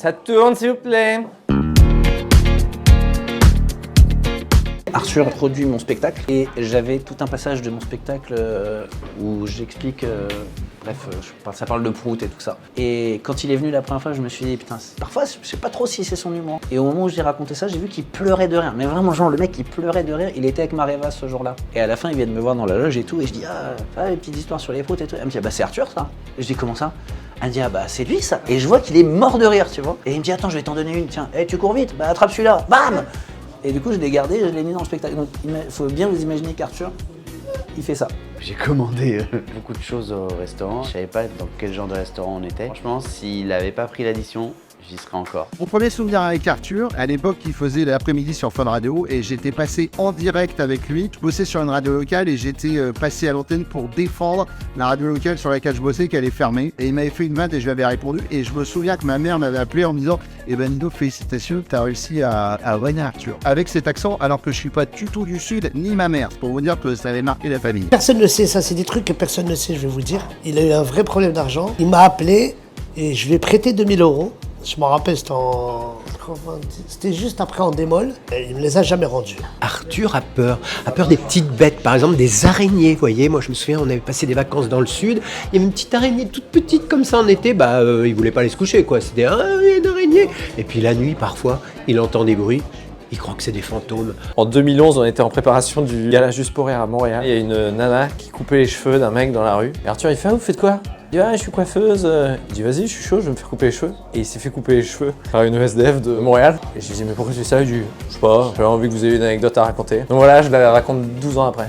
Ça tourne, s'il vous plaît. Arthur produit mon spectacle et j'avais tout un passage de mon spectacle où j'explique, ça parle de prout et tout ça. Et quand il est venu la première fois, je me suis dit, putain, parfois je sais pas trop si c'est son humour. Et au moment où j'ai raconté ça, j'ai vu qu'il pleurait de rire. Mais vraiment, genre, le mec, il pleurait de rire. Il était avec Mareva ce jour-là. Et à la fin, il vient de me voir dans la loge et tout. Et je dis, les petites histoires sur les proutes et tout. Elle me dit, bah c'est Arthur ça. Et je dis, comment ça? Elle me dit, ah bah c'est lui ça. Et je vois qu'il est mort de rire, tu vois. Et il me dit, attends, je vais t'en donner une. Tiens, tu cours vite, bah attrape celui-là. Bam! Et du coup, je l'ai gardé, je l'ai mis dans le spectacle. Donc, il faut bien vous imaginer qu'Arthur, il fait ça. J'ai commandé beaucoup de choses au restaurant. Je savais pas dans quel genre de restaurant on était. Franchement, s'il n'avait pas pris l'addition, j'y serais encore. Mon premier souvenir avec Arthur, à l'époque, il faisait l'après-midi sur Fun Radio et j'étais passé en direct avec lui. Je bossais sur une radio locale et j'étais passé à l'antenne pour défendre la radio locale sur laquelle je bossais, qu'elle est fermée. Et il m'avait fait une vanne et je lui avais répondu. Et je me souviens que ma mère m'avait appelé en me disant « Eh ben Nido, félicitations, t'as réussi à revenir Arthur. » Avec cet accent, alors que je suis pas du tout du Sud, ni ma mère. C'est pour vous dire que ça avait marqué la famille. Personne ne sait, ça c'est des trucs que personne ne sait, je vais vous dire. Il a eu un vrai problème d'argent. Il m'a appelé et je lui ai prêté 2000 €. Je m'en rappelle, c'était juste après en démol. Et il me les a jamais rendus. Arthur a peur des petites bêtes, par exemple des araignées, vous voyez. Moi je me souviens, on avait passé des vacances dans le sud, il y avait une petite araignée toute petite comme ça en été, il voulait pas aller se coucher quoi, c'était une araignée. Et puis la nuit parfois, il entend des bruits. Il croit que c'est des fantômes. En 2011, on était en préparation du gala Juste pour rire à Montréal. Il y a une nana qui coupait les cheveux d'un mec dans la rue. Et Arthur, il fait, vous faites quoi? Il dit, je suis coiffeuse. Il dit, vas-y, je suis chaud, je vais me faire couper les cheveux. Et il s'est fait couper les cheveux par une SDF de Montréal. Et je lui dis, mais pourquoi tu fais ça? Il dit, je sais pas, j'avais envie que vous ayez une anecdote à raconter. Donc voilà, je la raconte 12 ans après.